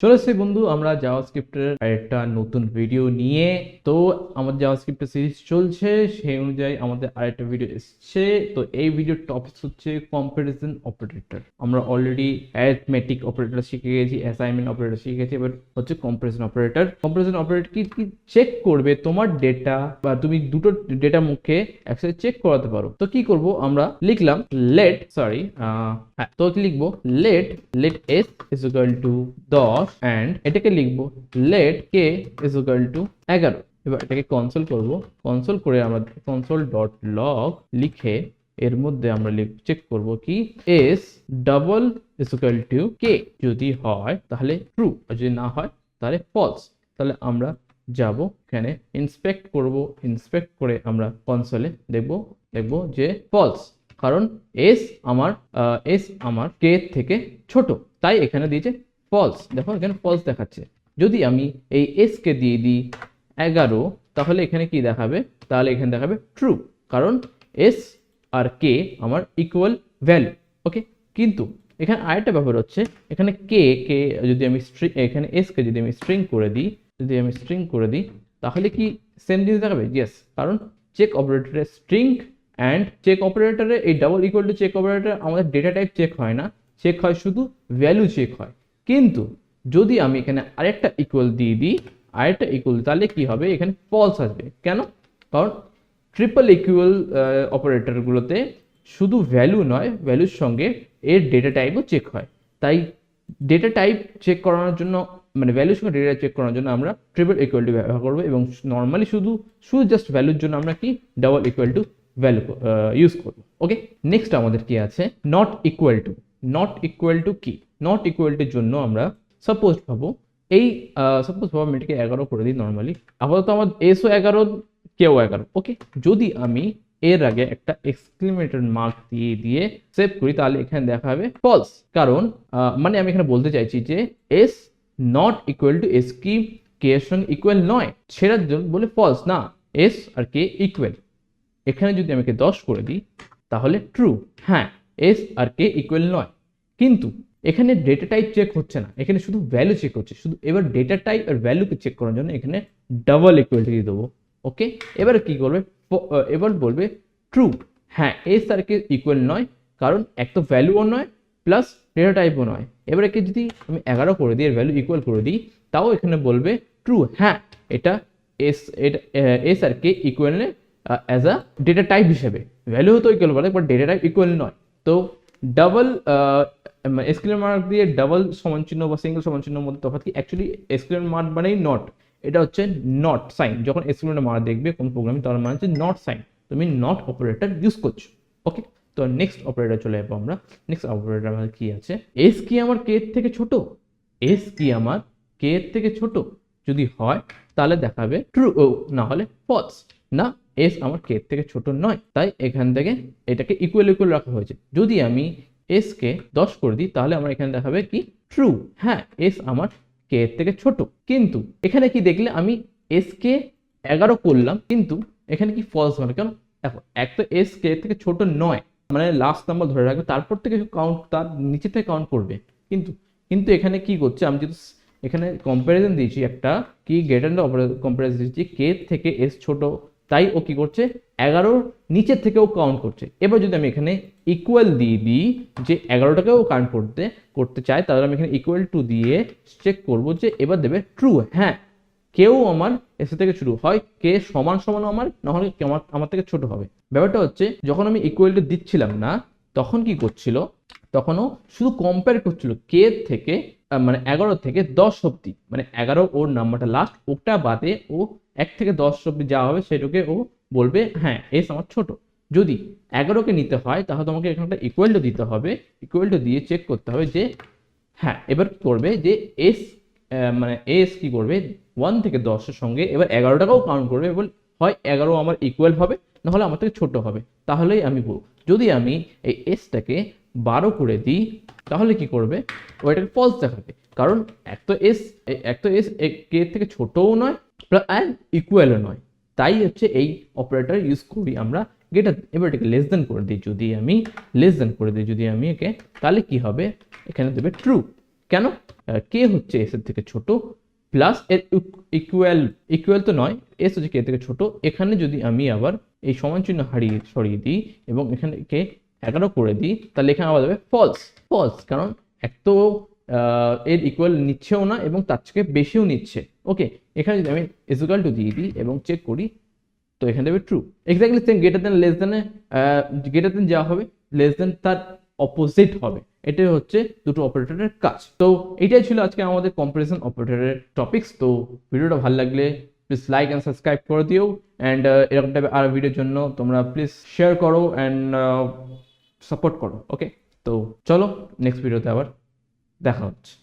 চলে এসেছি বন্ধু, আমরা জাভাস্ক্রিপ্টের একটা নতুন ভিডিও নিয়ে। তো আমাদের জাভাস্ক্রিপ্টের সিরিজ চলছে, সেই অনুযায়ী আমাদের আরেকটা ভিডিও এসছে। তো এই ভিডিওর টপিক হচ্ছে কম্পারিজন অপারেটর। আমরা অলরেডি অ্যারিথমেটিক অপারেটর শিখে গেছি, অ্যাসাইনমেন্ট অপারেটর শিখে গেছি, এবার হচ্ছে কম্পারিজন অপারেটর। কম্পারিজন অপারেটর কি কি চেক করবে তোমার ডেটা, বা তুমি দুটো ডেটা মুখে একসাথে চেক করাতে পারো। তো কি করব, আমরা লিখলাম তো কি লিখবো, late s is equal to 10 and এটাকে লিখবো let k is equal to 11। এবার এটাকে কনসোল করব, কনসোল করে আমরা কনসোল ডট লগ লিখে এর মধ্যে আমরা চেক করব কি s double is equal to k। যদি হয় তাহলে ট্রু, আর যদি না হয় তাহলে ফলস। তাহলে আমরা যাব এখানে ইন্সপেক্ট করব, ইন্সপেক্ট করে আমরা কনসোলে দেখব যে ফলস, কারণ এস আমার কে থেকে ছোট, তাই এখানে দিয়েছে ফলস। দেখো এখানে ফলস দেখাচ্ছে। যদি আমি এই এস কে দিয়ে দিই 11, তাহলে এখানে কি দেখাবে, তাহলে এখানে দেখাবে ট্রু, কারণ এস আর কে আমার ইকুয়াল ভ্যালু। ওকে, কিন্তু এখানে আরেকটা ব্যাপার হচ্ছে, এখানে কে যদি আমি এখানে এস কে যদি আমি স্ট্রিং করে দিই তাহলে কি সেম জিনিস দেখাবে? ইয়েস, কারণ চেক অপারেটরের স্ট্রিং অ্যান্ড চেক অপারেটরে এই double equal to check operator আমাদের ডেটা টাইপ চেক হয় না, চেক হয় শুধু ভ্যালু চেক হয়। কিন্তু যদি আমি এখানে আরেকটা ইকুয়াল দিয়ে দিই, তাহলে কি হবে, এখানে ফলস আসবে। কেন? কারণ ট্রিপল ইকুয়াল অপারেটরগুলোতে শুধু ভ্যালু নয়, ভ্যালুর সঙ্গে এর ডেটা টাইপও চেক হয়। তাই ডেটা টাইপ চেক করানোর জন্য, মানে ভ্যালুর সঙ্গে ডেটা চেক করানোর জন্য আমরা ট্রিপল ইকুয়াল টু ব্যবহার করবো, এবং নর্মালি শুধু জাস্ট ভ্যালুর জন্য আমরা কি double equal to value use করবো। ওকে, নেক্সট আমাদের কি আছে, নট ইকুয়াল টু কি, নট ইকুয়াল টুর জন্য আমরা সাপোজ পাবো আমি এটাকে 11 করে দিই নর্মালি। আপাতত আমার এসও 11 কেও 11। ওকে, যদি আমি এর আগে একটা এক্সক্লেমেটর মার্ক দিয়ে সেভ করি, তাহলে এখানে দেখা হবে ফলস। কারণ মানে আমি এখানে বলতে চাইছি যে S not equal to S কি কে এর সঙ্গে ইকুয়াল নয়, সেটার জন্য বলে ফলস না, এস আর কে ইকুয়াল। এখানে যদি আমি 10 করে দিই তাহলে ট্রু, হ্যাঁ এস আর কে ইকুয়াল নয়। কিন্তু এখানে ডেটা টাইপ চেক হচ্ছে না, এখানে শুধু ভ্যালু চেক হচ্ছে। শুধু এবার ডেটা টাইপ আর ভ্যালুকে চেক করার জন্য এখানে ডাবল ইকুয়াল দিয়ে দেবো। ওকে, এবারে কি করবে, এবার বলবে ট্রু, হ্যাঁ এস আর কে ইকুয়াল নয়, কারণ এক তো ভ্যালুও নয় প্লাস ডেটা টাইপও নয়। এবারে কি যদি আমি 11 করে দিই, এর ভ্যালু ইকুয়াল করে দিই, তাও এখানে বলবে ট্রু, হ্যাঁ এটা এস আর কে equal as a data type হিসেবে। ভ্যালু হতো ইকুয়াল বলে, বাট ডেটা টাইপ ইকুয়াল নয়। তো ডাবল এক্সক্লেমেশন মার্ক দিয়ে ডাবল সমান চিহ্ন বা সিঙ্গেল সমান চিহ্নের মধ্যে তফাৎ কি, অ্যাকচুয়ালি এক্সক্লেমেশন মার্ক মানেই নট, এটা হচ্ছে নট সাইন। যখন এক্সক্লেমেশন মার্ক দেখবে কোন প্রোগ্রামে, তার মানে হচ্ছে নট সাইন, তুমি নট অপারেটর ইউজ করছো। ওকে, তো নেক্সট অপারেটর চলে যাবো আমরা। নেক্সট অপারেটর আমাদের কি আছে, এস কি আমার কে এর থেকে ছোট, এস কি আমার কে এর থেকে ছোট যদি হয় তাহলে দেখাবে ট্রু, না হলে ফলস। না, এস আমার কে এর থেকে ছোট নয়, তাই এখান থেকে এটাকে ইকুয়াল রাখা হয়েছে। যদি আমি এস কে 10 করে দিই তাহলে আমার এখানে দেখাবে কি ট্রু, হ্যাঁ এস আমার কে এর থেকে ছোট। কিন্তু এখানে কি দেখলে, আমি এস কে 11 করলাম, কিন্তু এখানে কি ফলস মানে, কেন দেখো, এক তো এস কে এর থেকে ছোট নয়, মানে লাস্ট নাম্বার ধরে রাখবে, তারপর থেকে কাউন্ট, তার নিচে থেকে কাউন্ট করবে। কিন্তু কিন্তু এখানে কি করছে, আমি যদি এখানে কম্প্যারিজন দিয়েছি, একটা কি গ্রেটার কম্প্যারিজন দিয়েছি, কে থেকে এস ছোট, তাই ও কি করছে 11 নিচের থেকেও কাউন্ট করছে। এবার যদি আমি এখানে ইকুয়াল দিয়ে দিই, যে 11টাকেও কাউন্ট করতে চাই, তাহলে আমি এখানে ইকুয়াল টু দিয়ে চেক করবো যে এবার দেবে ট্রু, হ্যাঁ কেউ আমার এস থেকে শুরু হয়, কে সমান সমান আমার, নাহলে আমার থেকে ছোট হবে। ব্যাপারটা হচ্ছে, যখন আমি ইকুয়াল টু দিচ্ছিলাম না, তখন কি করছিল, তখনও শুধু কম্পেয়ার করছিল কে থেকে, মানে 11 থেকে 10 অব্দি, মানে 11 ওর নাম্বারটা লাস্ট, ওটা বাদে ও 1 থেকে 10 অব্দি যা হবে সেটাকে ও বলবে হ্যাঁ এস আমার ছোট। যদি 11কে নিতে হয় তাহলে তোমাকে এখানটা ইকুয়াল টু দিতে হবে, ইকুয়াল টু দিয়ে চেক করতে হবে যে হ্যাঁ, এবার কি করবে যে এস, মানে এস কি করবে 1 থেকে 10-এর সঙ্গে এবার 11টাকেও কাউন্ট করবে, এবং হয় 11 আমার ইকুয়াল হবে, নাহলে আমার থেকে ছোট হবে, তাহলেই আমি বলবো। যদি আমি এই এসটাকে 12 করে দিই তাহলে কি করবে, ওইটাকে ফলস দেখাবে, কারণ এক তো এস কে থেকে ছোটও নয় অ্যান্ড ইকুয়ালও নয়। তাই হচ্ছে এই অপারেটর ইউজ করি আমরা গেটার। এবার এটাকে লেস দেন করে দিই, যদি আমি একে, তাহলে কি হবে, এখানে দেবে ট্রু। কেন? কে হচ্ছে এস এর থেকে ছোট প্লাস এর ইকুয়াল তো নয়, এস হচ্ছে কে থেকে ছোট। এখানে যদি আমি আবার এই সমান চিহ্ন সরিয়ে দিই এবং এখানে কে 11 করে দিই, তাহলে এখানে আবার দেবে ফলস। ফলস কারণ এক তো এর ইকুয়াল নিচ্ছেও না এবং তার থেকে বেশিও নিচ্ছে। ওকে, এখানে যদি আমি ইকুয়াল টু দিয়ে দিই এবং চেক করি, তো এখানে দেবে true. Exactly same, greater than less than, greater than যা হবে লেস দেন তার অপোজিট হবে। এটাই হচ্ছে দুটো অপারেটরের কাজ। তো এটাই ছিল আজকে আমাদের কম্পারিজন অপারেটরের টপিকস। তো ভিডিওটা ভালো লাগলে প্লিজ লাইক অ্যান্ড সাবস্ক্রাইব করে দিও, অ্যান্ড এরকম টাইপের আর ভিডিওর জন্য তোমরা প্লিজ শেয়ার করো অ্যান্ড সাপোর্ট করো। ওকে, তো চলো নেক্সট ভিডিওতে আবার দেখা হচ্ছে।